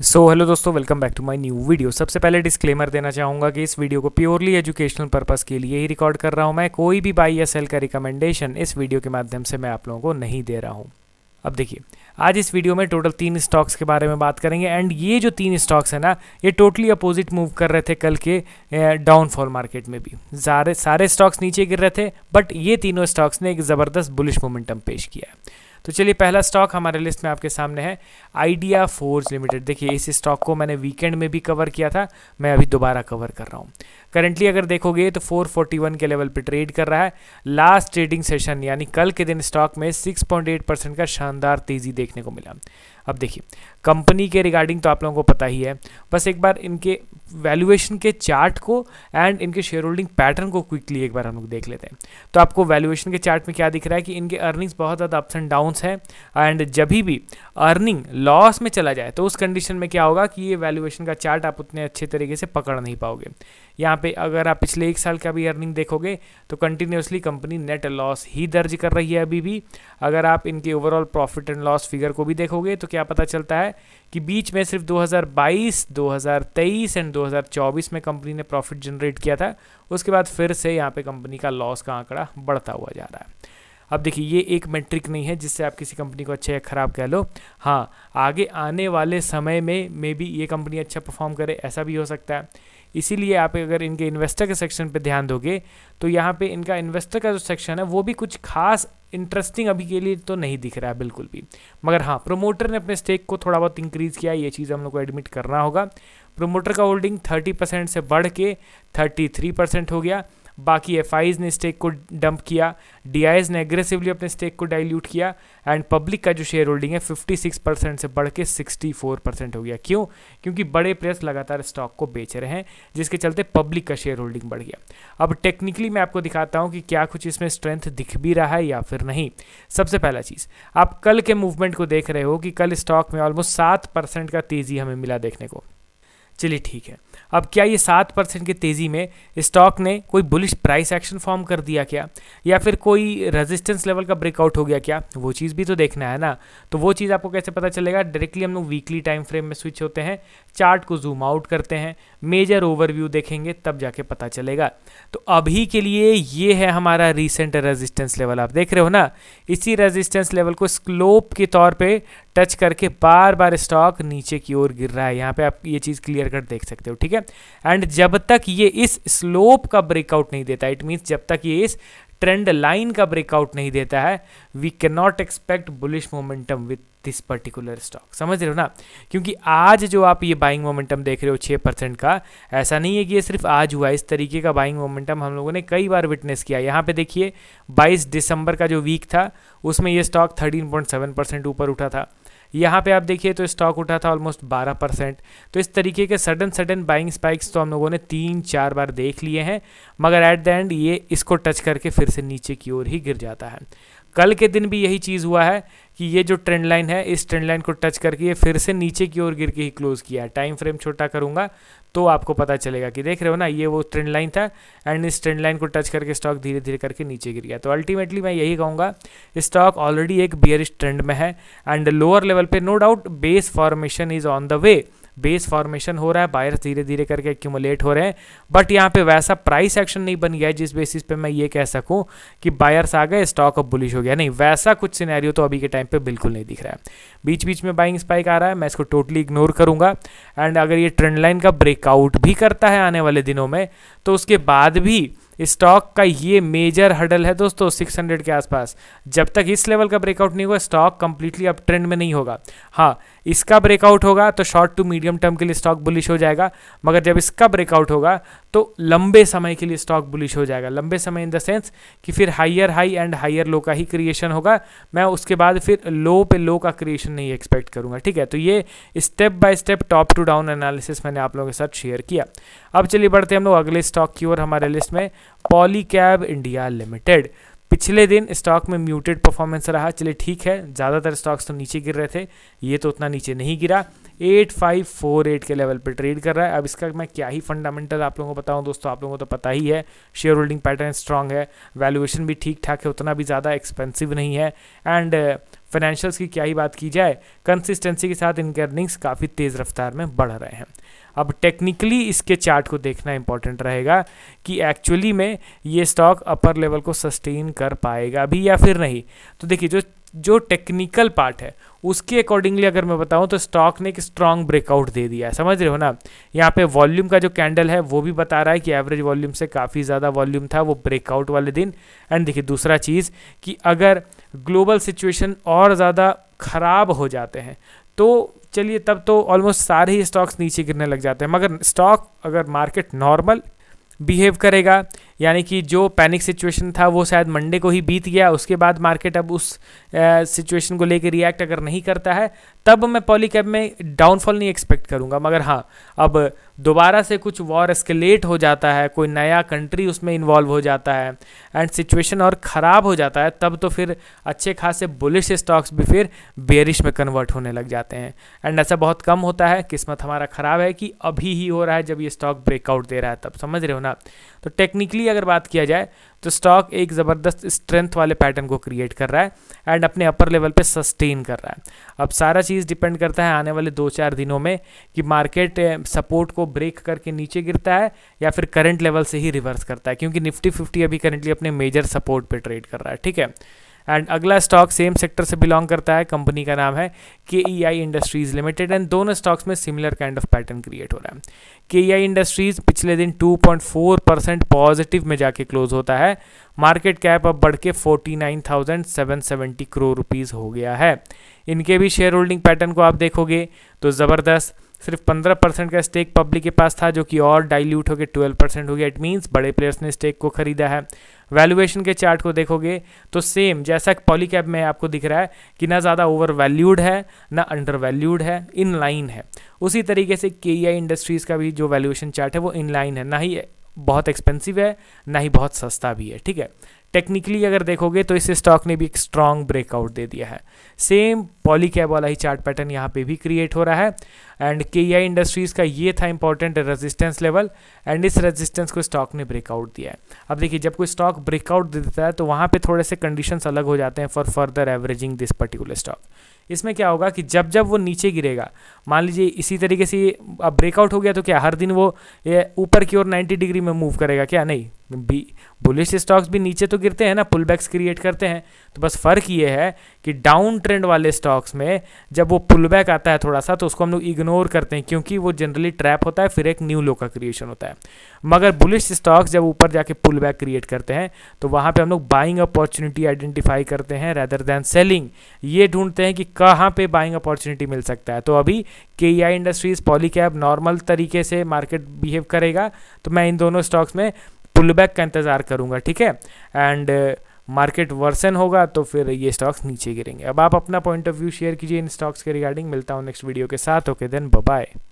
Hello दोस्तों, welcome back to my new video. सबसे पहले डिस्क्लेमर देना चाहूँगा कि इस वीडियो को प्योरली एजुकेशनल पर्पस के लिए ही रिकॉर्ड कर रहा हूँ। मैं कोई भी बाई या सेल का रिकमेंडेशन इस वीडियो के माध्यम से मैं आप लोगों को नहीं दे रहा हूँ। अब देखिए, आज इस वीडियो में टोटल 3 स्टॉक्स के बारे में बात करेंगे एंड ये जो 3 स्टॉक्स है ना, ये टोटली अपोजिट मूव कर रहे थे कल के डाउनफॉल मार्केट में भी। सारे स्टॉक्स नीचे गिर रहे थे, बट ये तीनों स्टॉक्स ने एक ज़बरदस्त बुलिश मोमेंटम पेश किया है। तो चलिए, पहला स्टॉक हमारे लिस्ट में आपके सामने है आइडिया फोर्ज लिमिटेड। देखिए, इस स्टॉक को मैंने वीकेंड में भी कवर किया था, मैं अभी दोबारा कवर कर रहा हूँ। करंटली अगर देखोगे तो 441 के लेवल पे ट्रेड कर रहा है। लास्ट ट्रेडिंग सेशन यानी कल के दिन स्टॉक में 6.8% का शानदार तेज़ी देखने को मिला। अब देखिए, कंपनी के रिगार्डिंग तो आप लोगों को पता ही है, बस एक बार इनके वैल्यूएशन के चार्ट को एंड इनके शेयर होल्डिंग पैटर्न को क्विकली एक बार हम लोग देख लेते हैं। तो आपको वैल्यूएशन के चार्ट में क्या दिख रहा है कि इनके अर्निंग्स बहुत ज़्यादा अप्स एंड डाउन्स हैं एंड जब भी अर्निंग लॉस में चला जाए तो उस कंडीशन में क्या होगा कि ये वैल्यूएशन का चार्ट आप उतने अच्छे तरीके से पकड़ नहीं पाओगे। यहाँ पे अगर आप पिछले 1 साल का भी अर्निंग देखोगे तो कंटिन्यूसली कंपनी नेट लॉस ही दर्ज कर रही है अभी भी। अगर आप इनके overall profit and loss figure को भी देखोगे तो क्या पता चलता है कि बीच में सिर्फ 2022, 2023 एंड 2024 में कंपनी ने प्रॉफिट जनरेट किया था। उसके बाद फिर से यहाँ पे कंपनी का लॉस का आंकड़ा बढ़ता हुआ जा रहा है। अब देखिए, ये एक मेट्रिक नहीं है जिससे आप किसी कंपनी को अच्छा या ख़राब कह लो। हाँ, आगे आने वाले समय में मे बी ये कंपनी अच्छा परफॉर्म करे, ऐसा भी हो सकता है। इसीलिए आप अगर इनके इन्वेस्टर के सेक्शन पे ध्यान दोगे तो यहाँ पे इनका इन्वेस्टर का जो सेक्शन है वो भी कुछ खास इंटरेस्टिंग अभी के लिए तो नहीं दिख रहा है बिल्कुल भी। मगर हाँ, प्रोमोटर ने अपने स्टेक को थोड़ा बहुत इंक्रीज़ किया, ये चीज़ हम लोग को एडमिट करना होगा। प्रोमोटर का होल्डिंग 30% से बढ़ के 33% हो गया। बाकी एफआईज ने स्टेक को डंप किया, डीआईज ने एग्रेसिवली अपने स्टेक को डाइल्यूट किया एंड पब्लिक का जो शेयर होल्डिंग है 56% से बढ़ के 64% हो गया। क्यों? क्योंकि बड़े प्लेयर्स लगातार स्टॉक को बेच रहे हैं, जिसके चलते पब्लिक का शेयर होल्डिंग बढ़ गया। अब टेक्निकली मैं आपको दिखाता हूं कि क्या कुछ इसमें स्ट्रेंथ दिख भी रहा है या फिर नहीं। सबसे पहला चीज़, आप कल के मूवमेंट को देख रहे हो कि कल स्टॉक में ऑलमोस्ट 7% का तेज़ी हमें मिला देखने को। चलिए ठीक है, अब क्या ये 7% की तेज़ी में स्टॉक ने कोई बुलिश प्राइस एक्शन फॉर्म कर दिया क्या, या फिर कोई रेजिस्टेंस लेवल का ब्रेकआउट हो गया क्या? वो चीज़ भी तो देखना है ना। तो वो चीज़ आपको कैसे पता चलेगा? डायरेक्टली हम लोग वीकली टाइम फ्रेम में स्विच होते हैं, चार्ट को जूम आउट करते हैं, मेजर ओवरव्यू देखेंगे, तब जाके पता चलेगा। तो अभी के लिए ये है हमारा रिसेंट रेजिस्टेंस लेवल, आप देख रहे हो ना। इसी रेजिस्टेंस लेवल को स्लोप के तौर पे टच करके बार बार स्टॉक नीचे की ओर गिर रहा है। यहाँ पे आप ये चीज़ क्लियर कट देख सकते हो, ठीक है। एंड जब तक ये इस स्लोप का ब्रेकआउट नहीं देता, इट मीन्स जब तक ये इस ट्रेंड लाइन का ब्रेकआउट नहीं देता है, we can not expect bullish momentum with this particular stock. समझ रहे हो ना? क्योंकि आज जो आप ये बाइंग मोमेंटम देख रहे हो 6% का, ऐसा नहीं है कि ये सिर्फ आज हुआ। इस तरीके का बाइंग मोमेंटम हम लोगों ने कई बार विटनेस किया। यहाँ पे देखिए, 22 दिसंबर का जो वीक था उसमें ये स्टॉक 13.7% ऊपर उठा था। यहाँ पे आप देखिए तो स्टॉक उठा था ऑलमोस्ट 12%। तो इस तरीके के सडन बाइंग स्पाइक्स तो हम लोगों ने 3-4 बार देख लिए हैं, मगर एट द एंड ये इसको टच करके फिर से नीचे की ओर ही गिर जाता है। कल के दिन भी यही चीज़ हुआ है कि ये जो ट्रेंड लाइन है, इस ट्रेंड लाइन को टच करके ये फिर से नीचे की ओर गिर के ही क्लोज किया है। टाइम फ्रेम छोटा करूंगा तो आपको पता चलेगा कि देख रहे हो ना, ये वो ट्रेंड लाइन था एंड इस ट्रेंड लाइन को टच करके स्टॉक धीरे धीरे करके नीचे गिर गया। तो अल्टीमेटली मैं यही कहूँगा, स्टॉक ऑलरेडी एक बियरिश ट्रेंड में है एंड लोअर लेवल पे no doubt base formation is on the way. Base formation हो रहा है, बायर्स धीरे धीरे करके एक्यूमुलेट हो रहे हैं, बट यहाँ पे वैसा प्राइस एक्शन नहीं बन गया है जिस बेसिस पे मैं ये कह सकूं कि बायर्स आ गए, स्टॉक अब बुलिश हो गया। नहीं, वैसा कुछ सिनेरियो तो अभी के टाइम पे बिल्कुल नहीं दिख रहा है। बीच बीच में बाइंग स्पाइक आ रहा है, मैं इसको टोटली इग्नोर करूंगा। एंड अगर ये ट्रेंड लाइन का ब्रेकआउट भी करता है आने वाले दिनों में, तो उसके बाद भी स्टॉक का ये मेजर हडल है दोस्तों 600 के आसपास। जब तक इस लेवल का ब्रेकआउट नहीं होगा, स्टॉक कंप्लीटली अप ट्रेंड में नहीं होगा। हाँ, इसका ब्रेकआउट होगा तो शॉर्ट टू मीडियम टर्म के लिए स्टॉक बुलिश हो जाएगा, मगर जब इसका ब्रेकआउट होगा तो लंबे समय के लिए स्टॉक बुलिश हो जाएगा। लंबे समय इन द सेंस कि फिर higher high and higher low का ही क्रिएशन होगा। मैं उसके बाद फिर लो पे लो का क्रिएशन नहीं एक्सपेक्ट करूंगा, ठीक है। तो ये step by step top to down analysis मैंने आप लोगों के साथ शेयर किया। अब चलिए बढ़ते हम लोग अगले स्टॉक की ओर। हमारे लिस्ट में पॉलीकैब इंडिया लिमिटेड। पिछले दिन स्टॉक में म्यूटेड परफॉर्मेंस रहा। चलिए ठीक है, ज़्यादातर स्टॉक्स तो नीचे गिर रहे थे, ये तो उतना नीचे नहीं गिरा। 8548 के लेवल पे ट्रेड कर रहा है। अब इसका मैं क्या ही फंडामेंटल आप लोगों को बताऊं दोस्तों, आप लोगों को तो पता ही है, शेयर होल्डिंग पैटर्न स्ट्रांग है, वैल्यूएशन भी ठीक ठाक है, उतना भी ज़्यादा एक्सपेंसिव नहीं है, एंड फाइनेंशियल्स की क्या ही बात की जाए, कंसिस्टेंसी के साथ इनके अर्निंग्स काफ़ी तेज़ रफ्तार में बढ़ रहे हैं। अब टेक्निकली इसके चार्ट को देखना इंपॉर्टेंट रहेगा कि एक्चुअली में ये स्टॉक अपर लेवल को सस्टेन कर पाएगा भी या फिर नहीं। तो देखिए जो टेक्निकल पार्ट है उसके अकॉर्डिंगली अगर मैं बताऊं तो स्टॉक ने एक स्ट्रॉन्ग ब्रेकआउट दे दिया है, समझ रहे हो ना। यहाँ पे वॉल्यूम का जो कैंडल है वो भी बता रहा है कि एवरेज वॉल्यूम से काफ़ी ज़्यादा वॉल्यूम था वो ब्रेकआउट वाले दिन। एंड देखिए दूसरा चीज़ कि अगर ग्लोबल सिचुएशन और ज़्यादा ख़राब हो जाते हैं तो चलिए तब तो ऑलमोस्ट सारे ही स्टॉक्स नीचे गिरने लग जाते हैं, मगर स्टॉक अगर मार्केट नॉर्मल बिहेव करेगा, यानी कि जो पैनिक सिचुएशन था वो शायद मंडे को ही बीत गया, उसके बाद मार्केट अब उस सिचुएशन को लेकर रिएक्ट अगर नहीं करता है तब मैं पॉलीकैब में डाउनफॉल नहीं एक्सपेक्ट करूंगा। मगर हाँ, अब दोबारा से कुछ वॉर एस्केलेट हो जाता है, कोई नया कंट्री उसमें इन्वॉल्व हो जाता है एंड सिचुएशन और ख़राब हो जाता है, तब तो फिर अच्छे खासे बुलिश स्टॉक्स भी फिर बेरिश में कन्वर्ट होने लग जाते हैं। एंड ऐसा बहुत कम होता है, किस्मत हमारा ख़राब है कि अभी ही हो रहा है जब ये स्टॉक ब्रेकआउट दे रहा है तब, समझ रहे हो ना। तो टेक्निकली अगर बात किया जाए तो स्टॉक एक ज़बरदस्त स्ट्रेंथ वाले पैटर्न को क्रिएट कर रहा है एंड अपने अपर लेवल पे सस्टेन कर रहा है। अब सारा चीज़ डिपेंड करता है आने वाले 2-4 दिनों में कि मार्केट सपोर्ट को ब्रेक करके नीचे गिरता है या फिर करंट लेवल से ही रिवर्स करता है, क्योंकि निफ्टी 50 अभी करंटली अपने मेजर सपोर्ट पे ट्रेड कर रहा है, ठीक है। एंड अगला स्टॉक सेम सेक्टर से बिलोंग करता है, कंपनी का नाम है KEI इंडस्ट्रीज़ लिमिटेड एंड दोनों स्टॉक्स में similar kind of pattern create हो रहा है। KEI इंडस्ट्रीज़ पिछले दिन 2.4% पॉजिटिव में जाके क्लोज होता है, मार्केट कैप अब बढ़ के 49,770 करोड़ रुपीज़ हो गया है। इनके भी शेयर होल्डिंग पैटर्न को आप देखोगे तो ज़बरदस्त, सिर्फ 15% का स्टेक पब्लिक के पास था जो कि और डाइल्यूट होकर 12% हो गया। इट मीन्स बड़े प्लेयर्स ने स्टेक को खरीदा है। वैल्यूएशन के चार्ट को देखोगे तो सेम जैसा पॉलीकैब में आपको दिख रहा है कि ना ज़्यादा ओवर वैल्यूड है ना अंडर वैल्यूड है, इन लाइन है। उसी तरीके से KEI इंडस्ट्रीज़ का भी जो वैल्यूएशन चार्ट है वो इन लाइन है, ना ही बहुत एक्सपेंसिव है ना ही बहुत सस्ता भी है, ठीक है। टेक्निकली अगर देखोगे तो इस स्टॉक ने भी एक स्ट्रॉन्ग ब्रेकआउट दे दिया है। सेम पॉलीकैब वाला ही चार्ट पैटर्न यहाँ पे भी क्रिएट हो रहा है एंड KEI इंडस्ट्रीज़ का ये था इंपॉर्टेंट रेजिस्टेंस लेवल एंड इस रेजिस्टेंस को स्टॉक ने ब्रेकआउट दिया है। अब देखिए जब कोई स्टॉक ब्रेकआउट दे देता है तो वहाँ पे थोड़े से कंडीशंस अलग हो जाते हैं for further averaging this particular stock. इसमें क्या होगा कि जब जब वो नीचे गिरेगा, मान लीजिए इसी तरीके से अब ब्रेकआउट हो गया तो क्या हर दिन वो ऊपर की ओर 90 डिग्री में मूव करेगा क्या? नहीं, बुलिश स्टॉक्स भी नीचे तो गिरते हैं ना, पुल बैक्स क्रिएट करते हैं। तो बस फ़र्क ये है कि डाउन ट्रेंड वाले स्टॉक्स में जब वो पुल बैक आता है थोड़ा सा तो उसको हम लोग इग्नोर करते हैं क्योंकि वो जनरली ट्रैप होता है, फिर एक न्यू लो का क्रिएशन होता है। मगर बुलिश स्टॉक्स जब ऊपर जाके पुल बैक क्रिएट करते हैं तो वहाँ पे हम लोग बाइंग अपॉर्चुनिटी आइडेंटिफाई करते हैं रेदर दैन सेलिंग। ये ढूंढते हैं कि कहाँ पे बाइंग अपॉर्चुनिटी मिल सकता है। तो अभी KEI इंडस्ट्रीज़ पॉलीकैब नॉर्मल तरीके से मार्केट बिहेव करेगा तो मैं इन दोनों स्टॉक्स में पुल बैक का इंतज़ार करूंगा, ठीक है। एंड मार्केट वर्सन होगा तो फिर ये स्टॉक्स नीचे गिरेंगे। अब आप अपना पॉइंट ऑफ व्यू शेयर कीजिए इन स्टॉक्स के रिगार्डिंग। मिलता हूँ नेक्स्ट वीडियो के साथ। Okay then, bye bye.